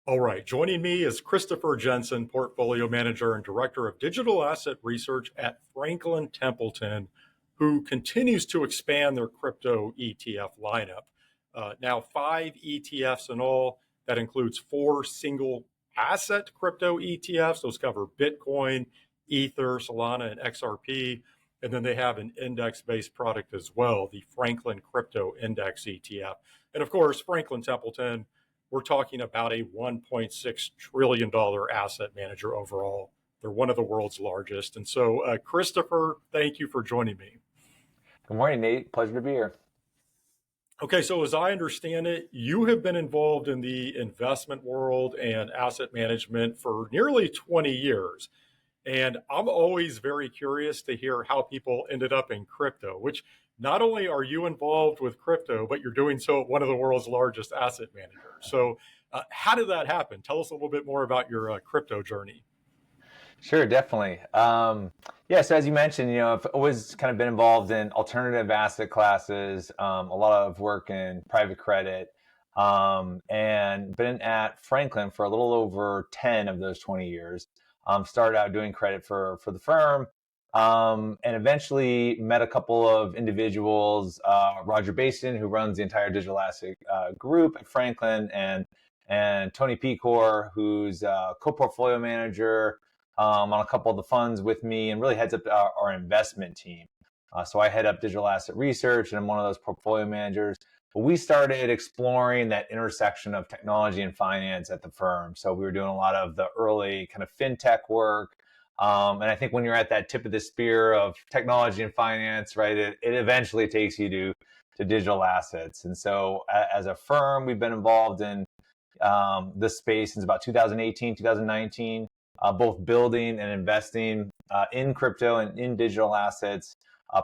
All right, joining me is Christopher Jensen, Portfolio Manager and Director of Digital Asset Research at Franklin Templeton, who continues to expand their crypto ETF lineup. Now, 5 ETFs in all. That includes 4 single asset crypto ETFs. Those cover Bitcoin, Ether, Solana, and XRP. And then they have an index-based product as well, the Franklin Crypto Index ETF. And of course, Franklin Templeton, we're talking about a $1.6 trillion asset manager overall. They're one of the world's largest. And so, Christopher, thank you for joining me. Good morning, Nate. Pleasure to be here. Okay, so as I understand it, you have been involved in the investment world and asset management for nearly 20 years. And I'm always very curious to hear how people ended up in crypto, which not only are you involved with crypto, but you're doing so at one of the world's largest asset managers. So how did that happen? Tell us a little bit more about your crypto journey. Sure, definitely. Yeah, so as you mentioned, I've always kind of been involved in alternative asset classes, a lot of work in private credit, and been at Franklin for a little over 10 of those 20 years. Started out doing credit for the firm, and eventually met a couple of individuals, Roger Basin, who runs the entire digital asset group at Franklin, and Tony Pecor, who's co-portfolio manager on a couple of the funds with me, and really heads up our investment team. So I head up digital asset research, and I'm one of those portfolio managers. But we started exploring that intersection of technology and finance at the firm. So we were doing a lot of the early kind of fintech work. And I think when you're at that tip of the spear of technology and finance, right, it eventually takes you to digital assets. And so as a firm, we've been involved in this space since about 2018, 2019. Both building and investing in crypto and in digital assets.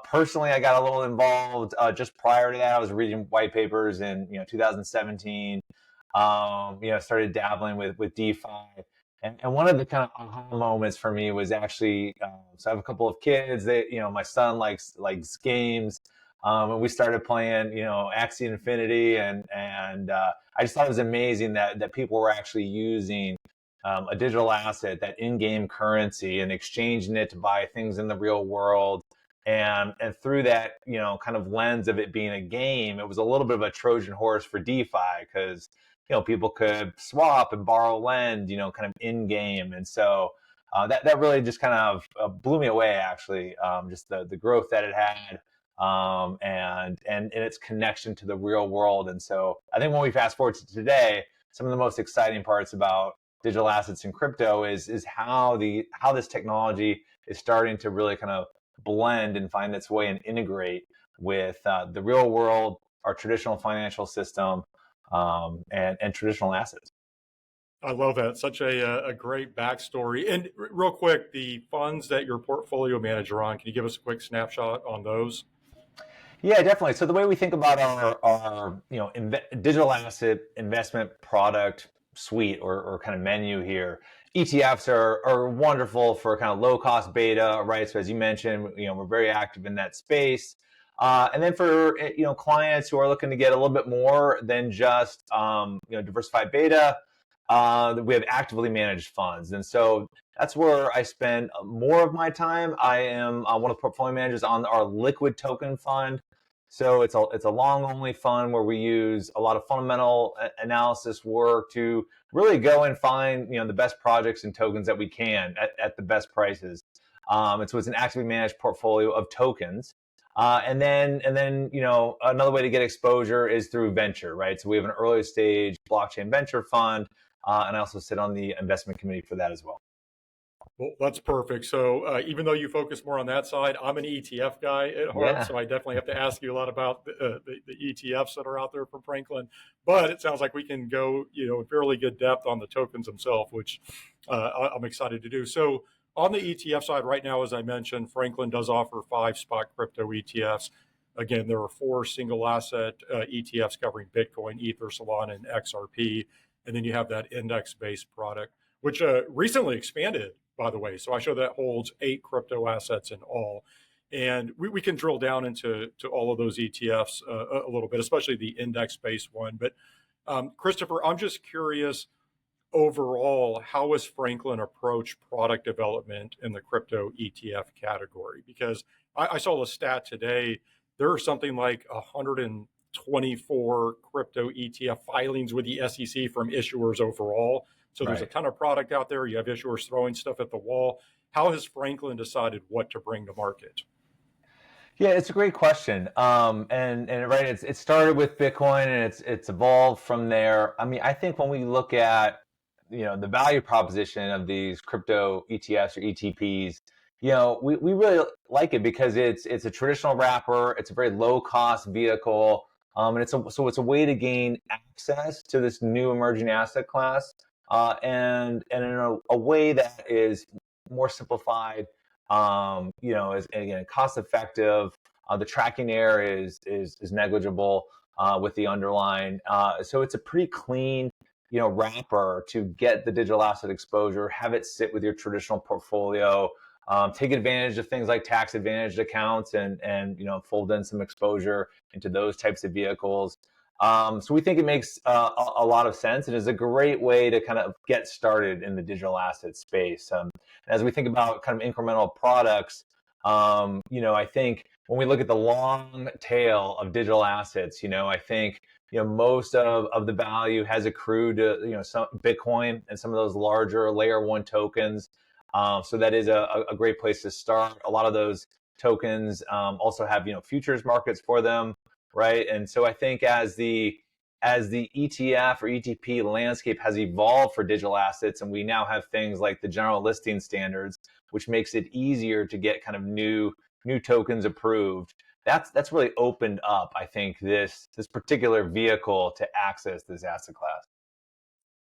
Personally, I got a little involved just prior to that. I was reading white papers in 2017. Started dabbling with DeFi, and one of the kind of aha moments for me was actually so I have a couple of kids. My son likes games, and we started playing Axie Infinity, and I just thought it was amazing that people were actually using a digital asset, that in-game currency, and exchanging it to buy things in the real world. And through that, kind of lens of it being a game, it was a little bit of a Trojan horse for DeFi because, people could swap and borrow, lend, kind of in-game. And so that really just kind of blew me away, actually, just the growth that it had, and its connection to the real world. And so I think when we fast forward to today, some of the most exciting parts about digital assets and crypto is how this technology is starting to really kind of blend and find its way and integrate with the real world, our traditional financial system, and traditional assets. I love that. Such a great backstory. And real quick, the funds that your portfolio manager on, can you give us a quick snapshot on those? Yeah, definitely. So the way we think about our digital asset investment product suite or kind of menu here, ETFs are wonderful for kind of low cost beta, right? So as you mentioned, we're very active in that space. And then for clients who are looking to get a little bit more than just diversified beta, we have actively managed funds, and so that's where I spend more of my time. I am one of the portfolio managers on our liquid token fund. So it's a long only fund where we use a lot of fundamental analysis work to really go and find the best projects and tokens that we can at the best prices. And so it's an actively managed portfolio of tokens. And then another way to get exposure is through venture, right? So we have an early stage blockchain venture fund, and I also sit on the investment committee for that as well. Well, that's perfect. So even though you focus more on that side, I'm an ETF guy at heart, Yeah. so I definitely have to ask you a lot about the ETFs that are out there from Franklin. But it sounds like we can go, in fairly good depth on the tokens themselves, which I'm excited to do. So on the ETF side right now, as I mentioned, Franklin does offer 5 spot crypto ETFs. Again, there are 4 single asset ETFs covering Bitcoin, Ether, Solana, and XRP. And then you have that index-based product, which recently expanded, by the way. So I show that holds 8 crypto assets in all. And we can drill down into all of those ETFs a little bit, especially the index-based one. But Christopher, I'm just curious, overall, how has Franklin approached product development in the crypto ETF category? Because I saw the stat today, there are something like 124 crypto ETF filings with the SEC from issuers overall. So there's a Right. ton of product out there. You have issuers throwing stuff at the wall. How has Franklin decided what to bring to market? Yeah, it's a great question. And right, it started with Bitcoin and it's evolved from there. I mean, I think when we look at the value proposition of these crypto ETFs or ETPs, we really like it because it's a traditional wrapper, it's a very low cost vehicle, and it's a way to gain access to this new emerging asset class, and in a way that is more simplified, is again cost effective. The tracking error is negligible with the underlying. So it's a pretty clean, wrapper to get the digital asset exposure, have it sit with your traditional portfolio, take advantage of things like tax advantaged accounts, and fold in some exposure into those types of vehicles. So we think it makes a lot of sense and is a great way to kind of get started in the digital asset space. As we think about kind of incremental products, I think when we look at the long tail of digital assets, I think most of the value has accrued to some Bitcoin and some of those larger layer one tokens. So that is a great place to start. A lot of those tokens also have futures markets for them, right? And so I think as the ETF or ETP landscape has evolved for digital assets, and we now have things like the general listing standards, which makes it easier to get kind of new tokens approved. That's really opened up, I think, this particular vehicle to access this asset class.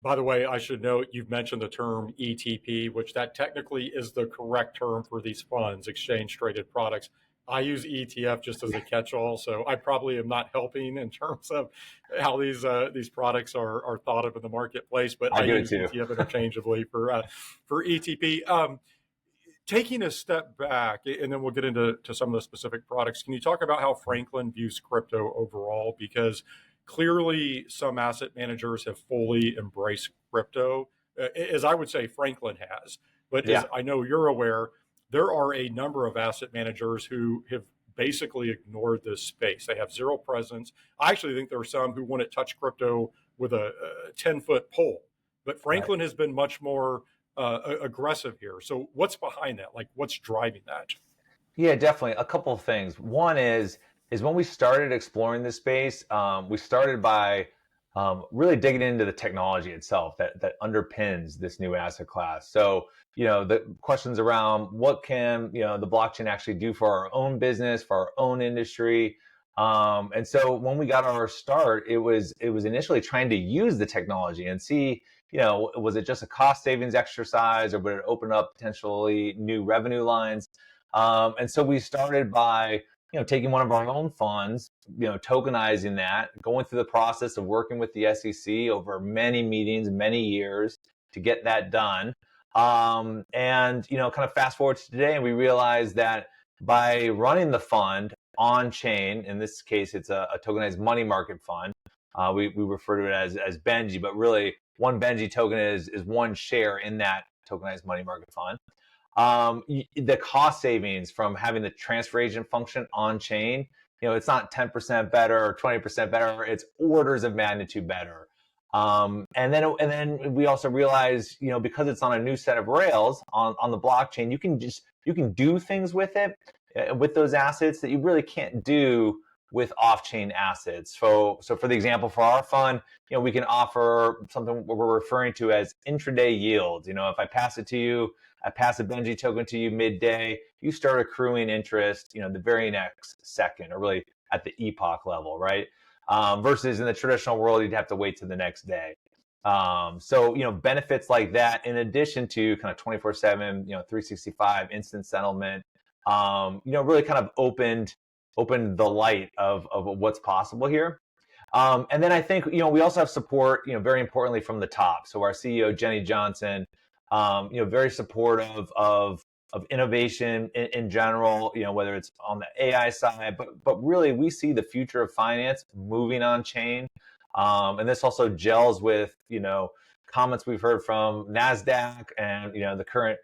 By the way, I should note you've mentioned the term ETP, which that technically is the correct term for these funds, exchange traded products. I use ETF just as a catch-all, so I probably am not helping in terms of how these products are thought of in the marketplace. But I I do it use too. ETF interchangeably for ETP. Taking a step back, and then we'll get into some of the specific products. Can you talk about how Franklin views crypto overall? Because clearly, some asset managers have fully embraced crypto, as I would say Franklin has. But as Yeah. I know you're aware, there are a number of asset managers who have basically ignored this space. They have zero presence. I actually think there are some who wouldn't touch crypto with a 10-foot pole. But Right. Franklin has been much more aggressive here. So what's behind that? Like, what's driving that? Yeah, definitely. A couple of things. One is when we started exploring this space, we started by really digging into the technology itself that underpins this new asset class. So, the questions around what can the blockchain actually do for our own business, for our own industry. And so when we got our start, it was initially trying to use the technology and see, was it just a cost savings exercise, or would it open up potentially new revenue lines? And so we started by taking one of our own funds, tokenizing that, going through the process of working with the SEC over many meetings, many years to get that done. And kind of fast forward to today, and we realized that by running the fund on chain, in this case, it's a tokenized money market fund. We refer to it as Benji, but really one Benji token is one share in that tokenized money market fund. The cost savings from having the transfer agent function on chain, it's not 10% better or 20% better, it's orders of magnitude better. And then we also realize, because it's on a new set of rails on the blockchain, you can do things with it, with those assets that you really can't do with off-chain assets. So for the example, for our fund, we can offer something we're referring to as intraday yields. If I pass it to you, I pass a Benji token to you midday, you start accruing interest, the very next second, or really at the epoch level, right? Versus in the traditional world, you'd have to wait to the next day. So benefits like that, in addition to kind of 24/7, 365 instant settlement, really kind of opened the light of what's possible here. And then I think we also have support, very importantly from the top. So our CEO Jensen, very supportive of innovation in general, whether it's on the AI side, but really we see the future of finance moving on chain. And this also gels with, comments we've heard from NASDAQ and, the current,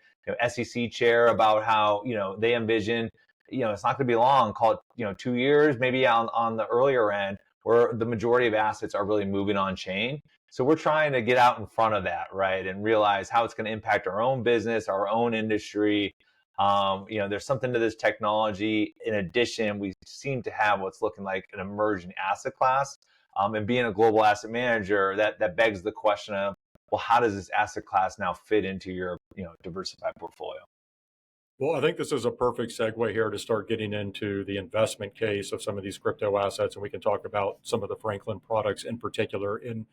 SEC chair about how, they envision, it's not going to be long, call it, 2 years, maybe on the earlier end, where the majority of assets are really moving on chain. So we're trying to get out in front of that, right, and realize how it's going to impact our own business, our own industry. There's something to this technology. In addition, we seem to have what's looking like an emerging asset class. And being a global asset manager, that begs the question of, well, how does this asset class now fit into your diversified portfolio? Well, I think this is a perfect segue here to start getting into the investment case of some of these crypto assets, and we can talk about some of the Franklin products in particular. And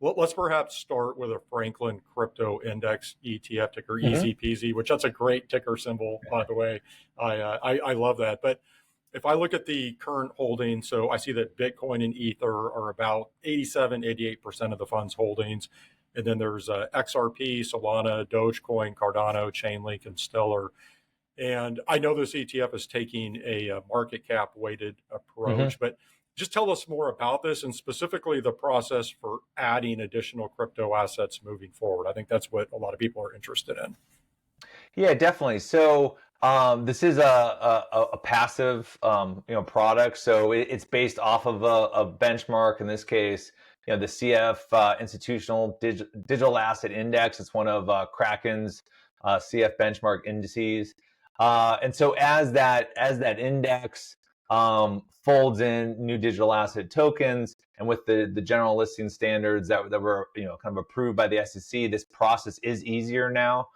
let's perhaps start with a Franklin Crypto Index ETF, ticker EZPZ, which that's a great ticker symbol, by the way. I love that. But if I look at the current holdings, so I see that Bitcoin and Ether are about 87-88% of the fund's holdings. And then there's XRP, Solana, Dogecoin, Cardano, Chainlink, and Stellar. And I know this ETF is taking a market cap weighted approach, but just tell us more about this and specifically the process for adding additional crypto assets moving forward. I think that's what a lot of people are interested in. Yeah, definitely. So this is a passive product. So it's based off of a benchmark. In this case, the CF Institutional Digital Asset Index. It's one of Kraken's CF benchmark indices. And so as that index folds in new digital asset tokens, and with the general listing standards that were kind of approved by the SEC, this process is easier now.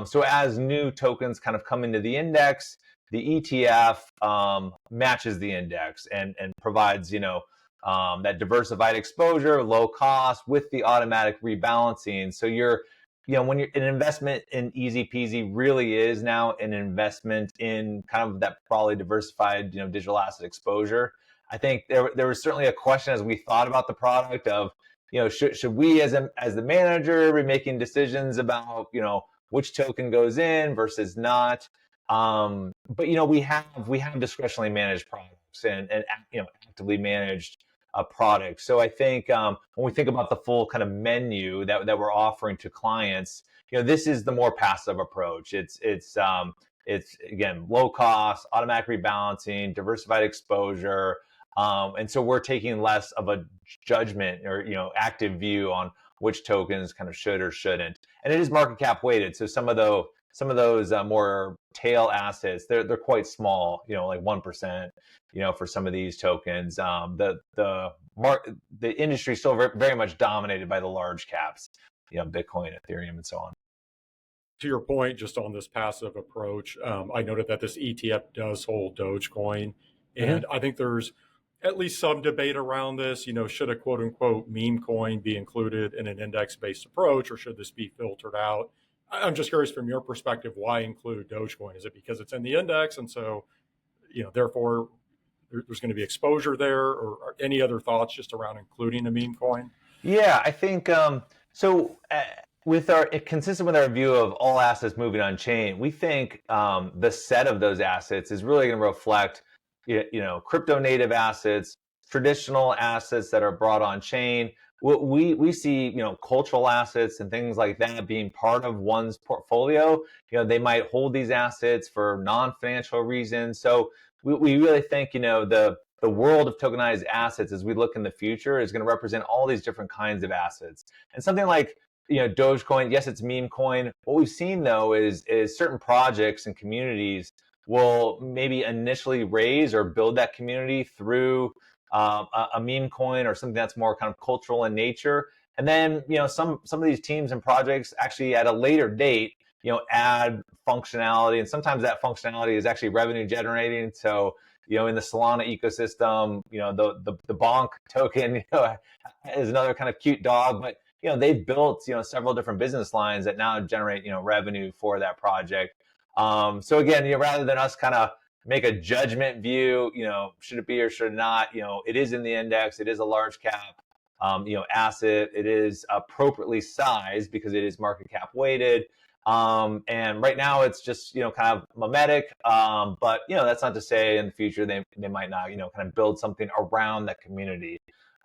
So as new tokens kind of come into the index, the ETF matches the index and provides that diversified exposure, low cost with the automatic rebalancing. So when you're an investment in EZPZ really is now an investment in kind of that broadly diversified digital asset exposure. I think there was certainly a question as we thought about the product of should we as the manager be making decisions about which token goes in versus not. But we have discretionally managed products and actively managed products. So I think when we think about the full kind of menu that we're offering to clients, this is the more passive approach. It's again low cost, automatic rebalancing, diversified exposure, and so we're taking less of a judgment or active view on which tokens kind of should or shouldn't. And it is market cap weighted. So some of those more tail assets, they're quite small, like 1%, for some of these tokens. The industry is still very much dominated by the large caps, Bitcoin, Ethereum, and so on. To your point, just on this passive approach, I noted that this ETF does hold Dogecoin, and I think there's at least some debate around this. Should a quote unquote meme coin be included in an index-based approach, or should this be filtered out? I'm just curious from your perspective, why include Dogecoin? Is it because it's in the index and so, therefore there's going to be exposure there, or any other thoughts just around including a meme coin? Yeah, I think so. Consistent with our view of all assets moving on chain, we think the set of those assets is really going to reflect crypto native assets, traditional assets that are brought on chain. We see cultural assets and things like that being part of one's portfolio. They might hold these assets for non-financial reasons. So we really think the world of tokenized assets as we look in the future is going to represent all these different kinds of assets. And something like Dogecoin, yes, it's meme coin. What we've seen though is certain projects and communities will maybe initially raise or build that community through a meme coin or something that's more kind of cultural in nature. And then, some of these teams and projects actually at a later date, add functionality. And sometimes that functionality is actually revenue generating. So, in the Solana ecosystem, the Bonk token, is another kind of cute dog, but, they've built, several different business lines that now generate, revenue for that project. So again, rather than us kind of make a judgment view, should it be or should it not, it is in the index, it is a large cap, asset, it is appropriately sized because it is market cap weighted. And right now it's just, kind of mimetic. But, that's not to say in the future they might not, kind of build something around that community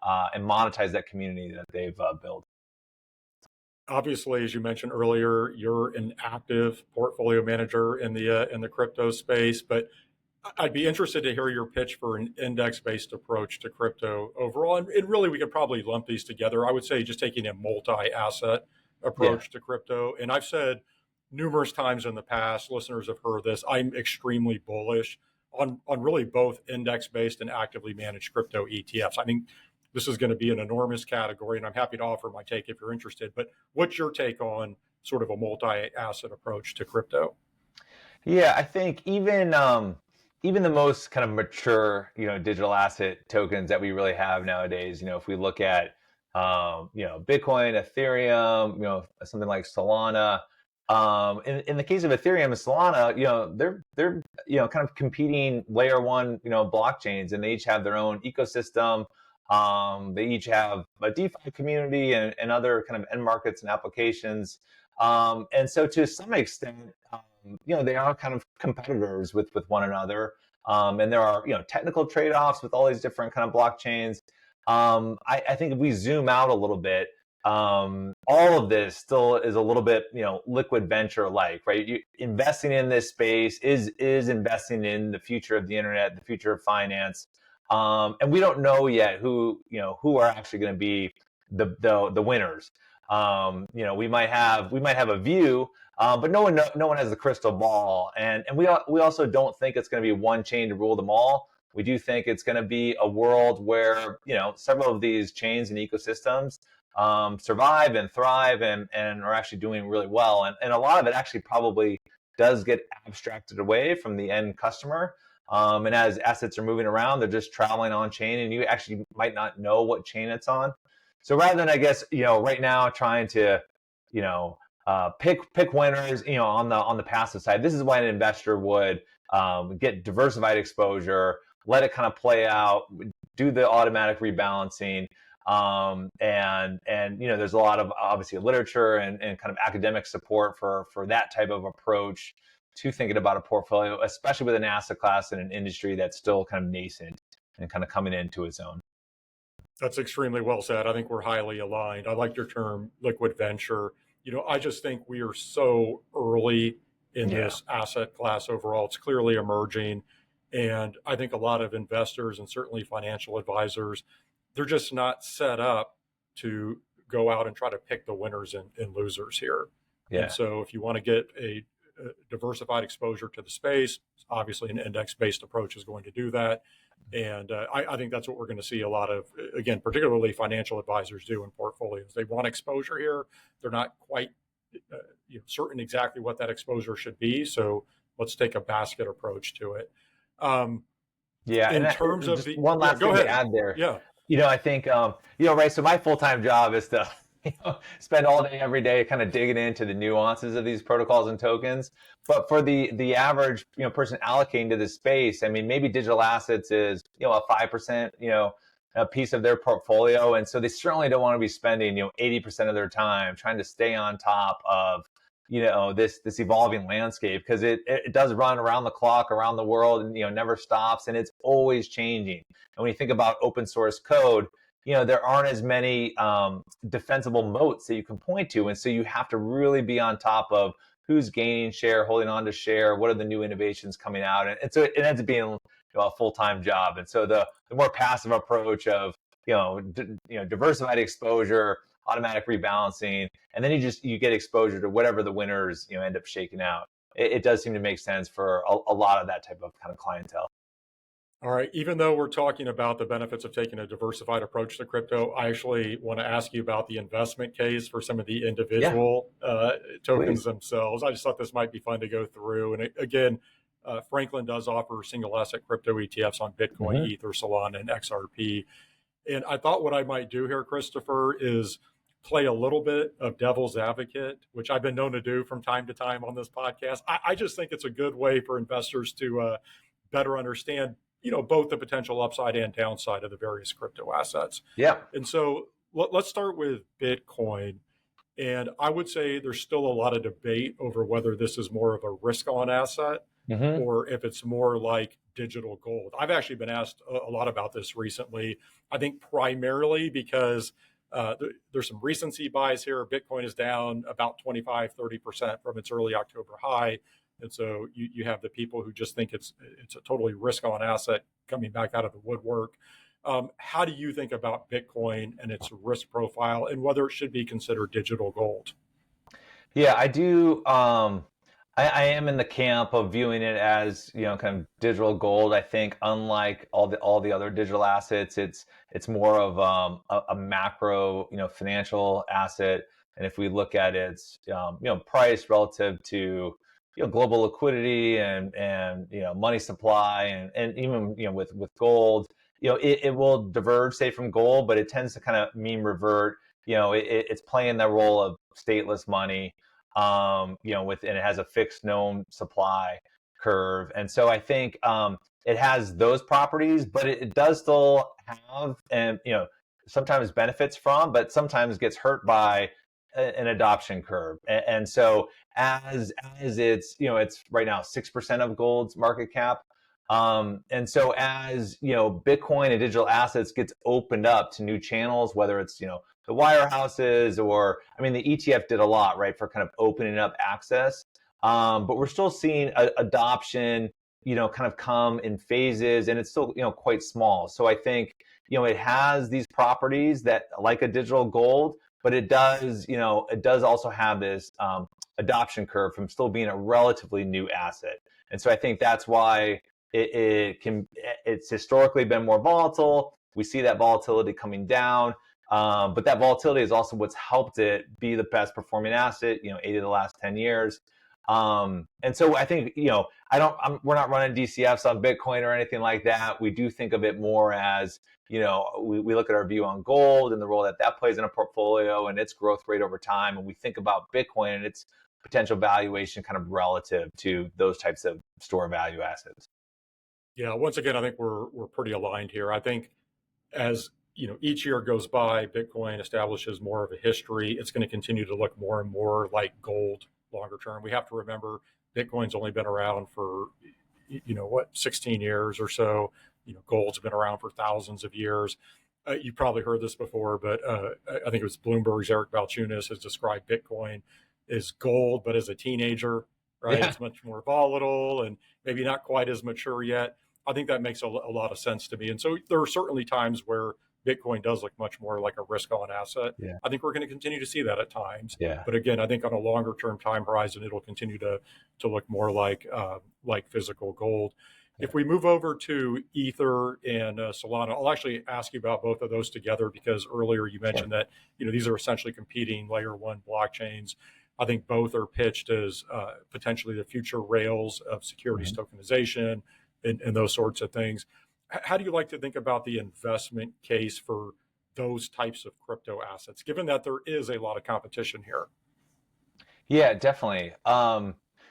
and monetize that community that they've built. Obviously, as you mentioned earlier, you're an active portfolio manager in the crypto space, but I'd be interested to hear your pitch for an index-based approach to crypto overall. And really, we could probably lump these together. I would say just taking a multi-asset Yeah. approach to crypto. And I've said numerous times in the past, listeners have heard this, I'm extremely bullish on really both index-based and actively managed crypto ETFs. I think this is going to be an enormous category, and I'm happy to offer my take if you're interested. But what's your take on sort of a multi-asset approach to crypto? Yeah, I think even the most kind of mature, digital asset tokens that we really have nowadays, if we look at Bitcoin, Ethereum, something like Solana. In the case of Ethereum and Solana, they're kind of competing layer one, blockchains, and they each have their own ecosystem. They each have a DeFi community and other kind of end markets and applications. And so to some extent, they are kind of competitors with one another. And there are, technical trade-offs with all these different kind of blockchains. I think if we zoom out a little bit, all of this still is a little bit, liquid venture like, right? Investing in this space is investing in the future of the internet, the future of finance. And we don't know yet who are actually going to be the winners. We might have a view, but no one has the crystal ball, and we also don't think it's going to be one chain to rule them all. We do think it's going to be a world where several of these chains and ecosystems survive and thrive and are actually doing really well, and a lot of it actually probably does get abstracted away from the end customer. And as assets are moving around, they're just traveling on chain, and you actually might not know what chain it's on. So rather than, I guess, right now trying to, pick winners, on the passive side, this is why an investor would get diversified exposure, let it kind of play out, do the automatic rebalancing, and there's a lot of obviously literature and kind of academic support for that type of approach to thinking about a portfolio, especially with an asset class and an industry that's still kind of nascent and kind of coming into its own. That's extremely well said. I think we're highly aligned. I like your term liquid venture. I just think we are so early in Yeah. this asset class overall. It's clearly emerging. And I think a lot of investors and certainly financial advisors, they're just not set up to go out and try to pick the winners and losers here. And Yeah. so if you want to get a diversified exposure to the space, obviously an index-based approach is going to do that. And I think that's what we're going to see a lot of, again, particularly financial advisors do in portfolios. They want exposure here. They're not quite certain exactly what that exposure should be. So let's take a basket approach to it. Yeah, and In terms of just the, one yeah, last go thing to ahead. add there. Yeah. I think right. So my full-time job is to spend all day every day kind of digging into the nuances of these protocols and tokens. But for the average person allocating to this space, I mean, maybe digital assets is a 5% a piece of their portfolio, and so they certainly don't want to be spending 80% of their time trying to stay on top of this evolving landscape, because it does run around the clock around the world, and never stops, and it's always changing. And when you think about open source code, there aren't as many defensible moats that you can point to, and so you have to really be on top of who's gaining share, holding on to share, what are the new innovations coming out, and so it ends up being a full-time job. And so the more passive approach of diversified exposure, automatic rebalancing, and then you get exposure to whatever the winners end up shaking out. It does seem to make sense for a lot of that type of kind of clientele. All right. Even though we're talking about the benefits of taking a diversified approach to crypto, I actually want to ask you about the investment case for some of the Yeah, individual tokens please. themselves. I just thought this might be fun to go through. And again, Franklin does offer single asset crypto ETFs on Bitcoin, Mm-hmm. Ether, Solana, and XRP. And I thought what I might do here, Christopher, is play a little bit of devil's advocate, which I've been known to do from time to time on this podcast. I just think it's a good way for investors to better understand, both the potential upside and downside of the various crypto assets. Yeah. And so let's start with Bitcoin. And I would say there's still a lot of debate over whether this is more of a risk on asset Mm-hmm. or if it's more like digital gold. I've actually been asked a lot about this recently. I think primarily because There's some recency bias here. Bitcoin is down about 25-30% from its early October high. And so you have the people who just think it's a totally risk-on asset coming back out of the woodwork. How do you think about Bitcoin and its risk profile, and whether it should be considered digital gold? Yeah, I do. I am in the camp of viewing it as, kind of digital gold. I think unlike all the other digital assets, it's more of a macro, financial asset. And if we look at its, price relative to, global liquidity and money supply and even with gold, it will diverge, say, from gold, but it tends to kind of mean revert. It's playing the role of stateless money, and it has a fixed known supply curve. And so I think it has those properties, but it does still have, and sometimes benefits from, but sometimes gets hurt by an adoption curve. And so as it's right now 6% of gold's market cap. And so as Bitcoin and digital assets gets opened up to new channels, whether it's the wirehouses, or I mean, the ETF did a lot, right, for kind of opening up access. But we're still seeing adoption, kind of come in phases, and it's still, quite small. So I think, it has these properties that, like a digital gold, but it does also have this adoption curve from still being a relatively new asset. And so I think that's why it's historically been more volatile. We see that volatility coming down. But that volatility is also what's helped it be the best performing asset, 8 of the last 10 years. And so I think, we're not running DCFs on Bitcoin or anything like that. We do think of it more as, we look at our view on gold and the role that plays in a portfolio and its growth rate over time. And we think about Bitcoin and its potential valuation kind of relative to those types of store value assets. Yeah, once again, I think we're pretty aligned here. I think as each year goes by, Bitcoin establishes more of a history. It's going to continue to look more and more like gold longer term. We have to remember Bitcoin's only been around for 16 years or so. Gold's been around for thousands of years. You probably heard this before, but I think it was Bloomberg's Eric Balchunas has described Bitcoin as gold, but as a teenager, right? Yeah. It's much more volatile and maybe not quite as mature yet. I think that makes a lot of sense to me. And so there are certainly times where Bitcoin does look much more like a risk-on asset. Yeah. I think we're going to continue to see that at times. Yeah. But again, I think on a longer-term time horizon, it'll continue to look more like physical gold. Yeah. If we move over to Ether and Solana, I'll actually ask you about both of those together, because earlier you mentioned that these are essentially competing layer one blockchains. I think both are pitched as potentially the future rails of securities tokenization and those sorts of things. How do you like to think about the investment case for those types of crypto assets, given that there is a lot of competition here? Yeah, definitely.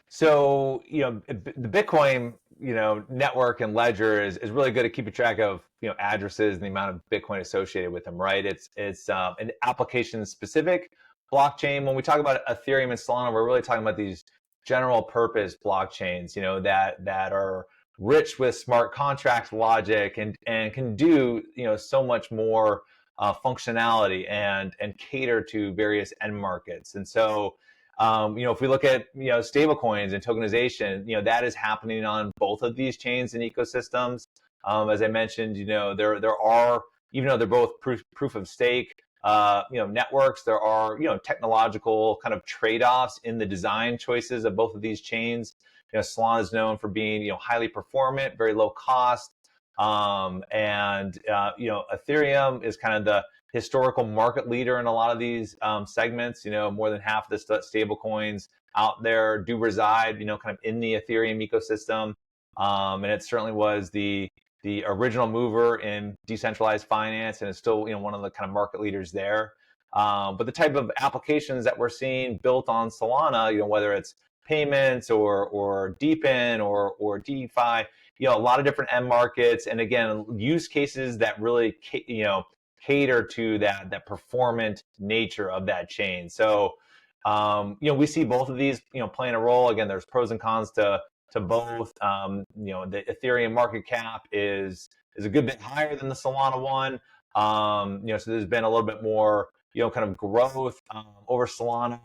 So, the Bitcoin, network and ledger is really good at keeping track of, addresses and the amount of Bitcoin associated with them, right? It's an application specific blockchain. When we talk about Ethereum and Solana, we're really talking about these general purpose blockchains, that are rich with smart contract logic and can do, so much more functionality and cater to various end markets. And so, if we look at stable coins and tokenization, that is happening on both of these chains and ecosystems. As I mentioned, there are, even though they're both proof of stake, networks, there are technological kind of trade-offs in the design choices of both of these chains. Solana is known for being highly performant, very low cost, and Ethereum is kind of the historical market leader in a lot of these segments. More than half of the stable coins out there do reside, kind of in the Ethereum ecosystem. And it certainly was the original mover in decentralized finance, and is still, one of the kind of market leaders there. But the type of applications that we're seeing built on Solana, whether it's payments or deepen or DeFi, a lot of different end markets, and again, use cases that really cater to that performant nature of that chain. So we see both of these playing a role. Again, there's pros and cons to both. The Ethereum market cap is a good bit higher than the Solana one. So there's been a little bit more, kind of growth over Solana.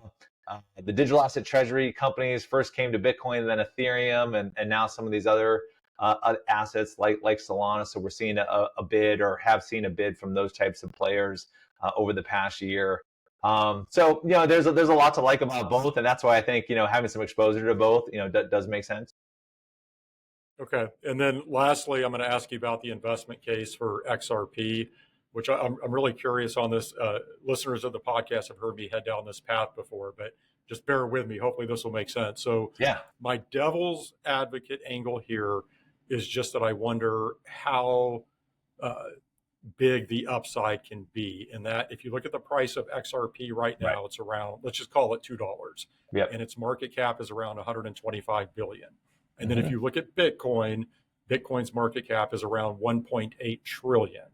The digital asset treasury companies first came to Bitcoin, then Ethereum, and now some of these other assets like Solana. So we're seeing a bid, or have seen a bid from those types of players over the past year. There's a lot to like about both, and that's why I think having some exposure to both does make sense. Okay. And then lastly, I'm going to ask you about the investment case for XRP, which I'm really curious on this. Listeners of the podcast have heard me head down this path before, but just bear with me. Hopefully this will make sense. So Yeah. my devil's advocate angle here is just that I wonder how big the upside can be. And that if you look at the price of XRP right Right. now, it's around, let's just call it $2. Yep. And its market cap is around 125 billion. And then if Mhm. you look at Bitcoin, Bitcoin's market cap is around 1.8 trillion.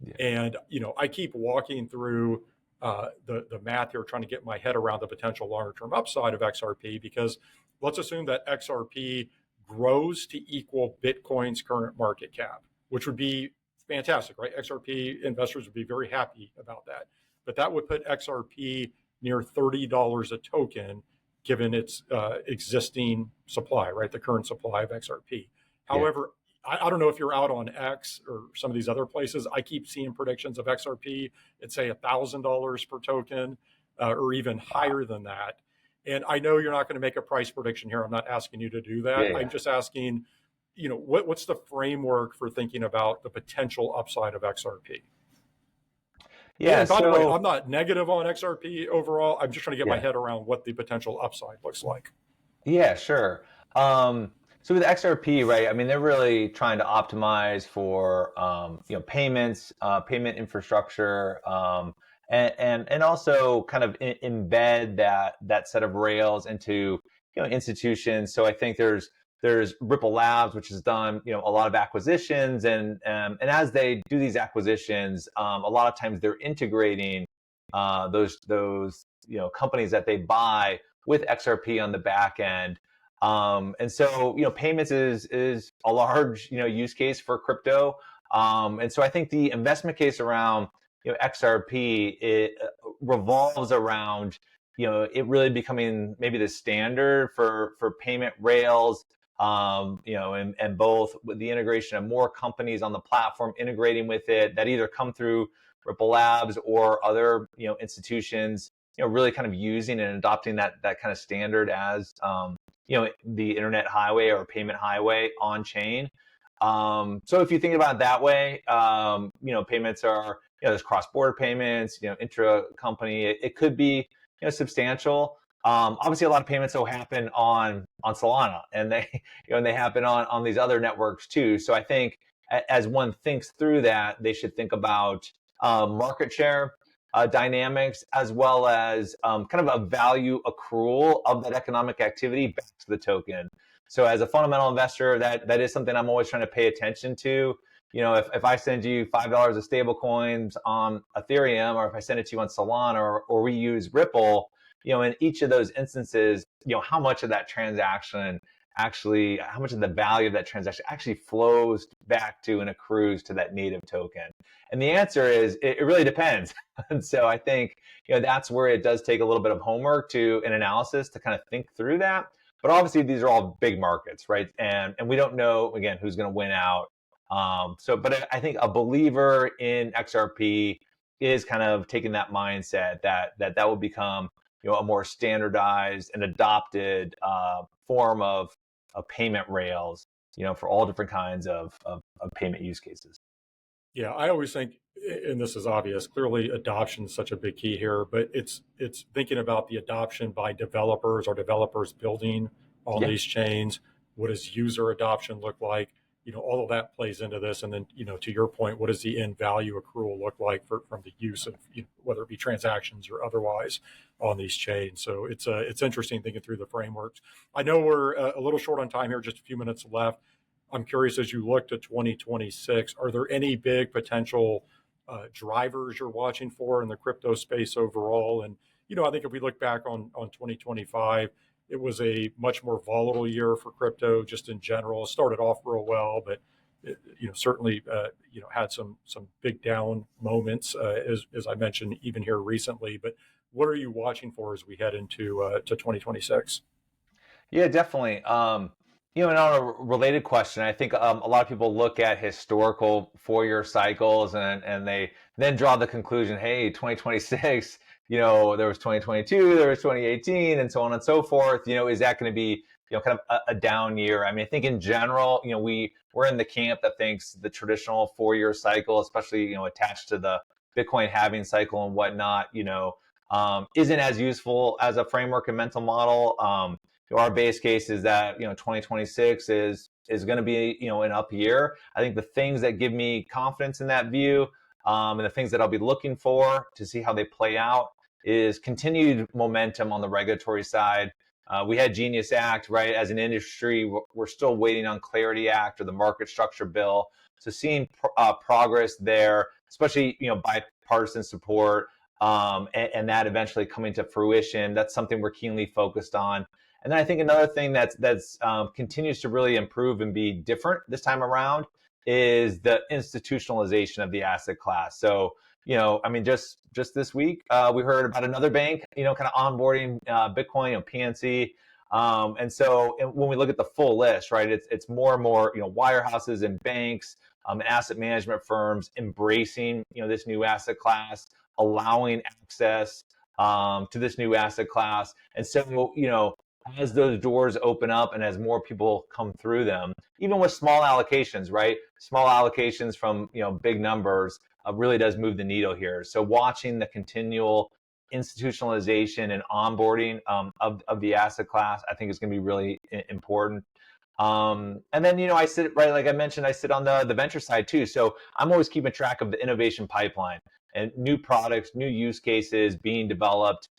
Yeah. And I keep walking through the math here, trying to get my head around the potential longer term upside of XRP, because let's assume that XRP grows to equal Bitcoin's current market cap, which would be fantastic, right? XRP investors would be very happy about that. But that would put XRP near $30 a token, given its existing supply, right? The current supply of XRP. Yeah. However, I don't know if you're out on X or some of these other places. I keep seeing predictions of XRP at say $1,000 per token, or even higher than that. And I know you're not going to make a price prediction here. I'm not asking you to do that. Yeah. I'm just asking, what's the framework for thinking about the potential upside of XRP? Yeah. And by the way, I'm not negative on XRP overall. I'm just trying to get my Yeah. head around what the potential upside looks like. Yeah, sure. So with XRP, right? I mean, they're really trying to optimize for payments, payment infrastructure, and also kind of embed that set of rails into institutions. So I think there's Ripple Labs, which has done a lot of acquisitions, and as they do these acquisitions, a lot of times they're integrating those companies that they buy with XRP on the back end. And so, payments is a large, use case for crypto. And so I think the investment case around, XRP, it revolves around, it really becoming maybe the standard for payment rails, and both with the integration of more companies on the platform integrating with it that either come through Ripple Labs or other, institutions, really kind of using and adopting that kind of standard as, the internet highway or payment highway on chain. So if you think about it that way, payments are, there's cross-border payments, intra-company. It could be, substantial. Obviously, a lot of payments will happen on Solana, and they happen on these other networks too. So I think as one thinks through that, they should think about market share dynamics, as well as kind of a value accrual of that economic activity back to the token. So as a fundamental investor, that is something I'm always trying to pay attention to. If I send you $5 of stable coins on Ethereum, or if I send it to you on Solana, or we use Ripple, in each of those instances, how much of that transaction actually, how much of the value of that transaction actually flows back to and accrues to that native token? And the answer is, it really depends. And so I think, that's where it does take a little bit of homework to an analysis to kind of think through that. But obviously, these are all big markets, right? And we don't know, again, who's going to win out. But I think a believer in XRP is kind of taking that mindset that will become, a more standardized and adopted form of payment rails, for all different kinds of payment use cases. Yeah, I always think, and this is obvious, clearly adoption is such a big key here, but it's thinking about the adoption by developers or developers building on Yeah. these chains. What does user adoption look like? All of that plays into this. And then, to your point, what does the end value accrual look like from the use of, whether it be transactions or otherwise on these chains? So it's interesting thinking through the frameworks. I know we're a little short on time here, just a few minutes left. I'm curious, as you look to 2026, are there any big potential drivers you're watching for in the crypto space overall? And, I think if we look back on 2025, it was a much more volatile year for crypto just in general. It started off real well, but certainly had some big down moments, as I mentioned, even here recently. But what are you watching for as we head into to 2026? Yeah, definitely. And on a related question, I think a lot of people look at historical 4-year cycles and they then draw the conclusion, hey, 2026, there was 2022, there was 2018, and so on and so forth. Is that going to be, kind of a down year? I mean, I think in general, we're in the camp that thinks the traditional 4-year cycle, especially, attached to the Bitcoin halving cycle and whatnot, isn't as useful as a framework and mental model. Our base case is that 2026 is going to be an up year. I think the things that give me confidence in that view, and the things that I'll be looking for to see how they play out, is continued momentum on the regulatory side. We had Genius Act, right? As an industry, we're still waiting on Clarity Act or the Market Structure Bill. So seeing progress there, especially bipartisan support, and that eventually coming to fruition, that's something we're keenly focused on. And then I think another thing that's continues to really improve and be different this time around is the institutionalization of the asset class. So, just this week, we heard about another bank, kind of onboarding Bitcoin, PNC. And when we look at the full list, right, it's more and more, wirehouses and banks, and asset management firms embracing, this new asset class, allowing access to this new asset class. And so, as those doors open up and as more people come through them, even with small allocations, right? Small allocations from, big numbers really does move the needle here. So watching the continual institutionalization and onboarding of the asset class, I think is going to be really important. And then, I sit, right, like I mentioned, I sit on the venture side too. So I'm always keeping track of the innovation pipeline and new products, new use cases being developed.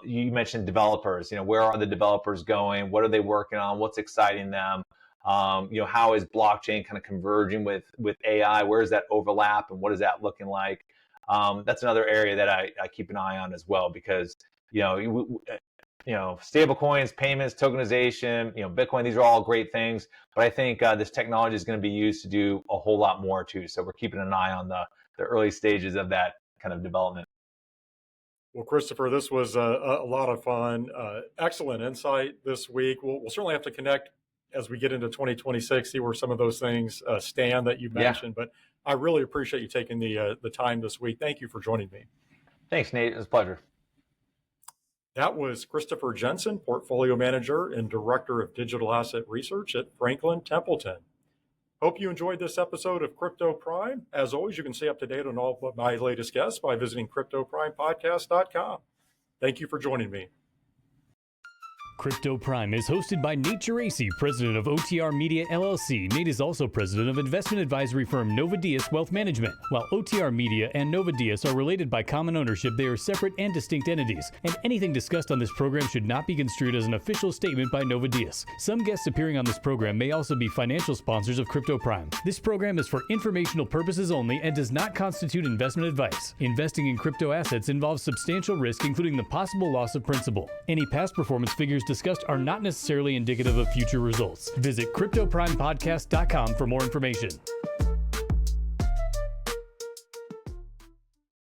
You mentioned developers, where are the developers going? What are they working on? What's exciting them? How is blockchain kind of converging with AI? Where is that overlap and what is that looking like? That's another area that I keep an eye on as well, because, stable coins, payments, tokenization, Bitcoin, these are all great things. But I think this technology is going to be used to do a whole lot more too. So we're keeping an eye on the early stages of that kind of development. Well, Christopher, this was a lot of fun. Excellent insight this week. We'll certainly have to connect as we get into 2026, see where some of those things stand that you mentioned. Yeah. But I really appreciate you taking the time this week. Thank you for joining me. Thanks, Nate. It was a pleasure. That was Christopher Jensen, Portfolio Manager and Director of Digital Asset Research at Franklin Templeton. Hope you enjoyed this episode of Crypto Prime. As always, you can stay up to date on all of my latest guests by visiting CryptoPrimePodcast.com. Thank you for joining me. Crypto Prime is hosted by Nate Geraci, president of OTR Media LLC. Nate is also president of investment advisory firm Nova Diaz Wealth Management. While OTR Media and Nova Diaz are related by common ownership, they are separate and distinct entities, and anything discussed on this program should not be construed as an official statement by Nova Diaz. Some guests appearing on this program may also be financial sponsors of Crypto Prime. This program is for informational purposes only and does not constitute investment advice. Investing in crypto assets involves substantial risk, including the possible loss of principal. Any past performance figures discussed are not necessarily indicative of future results. Visit CryptoPrimePodcast.com for more information.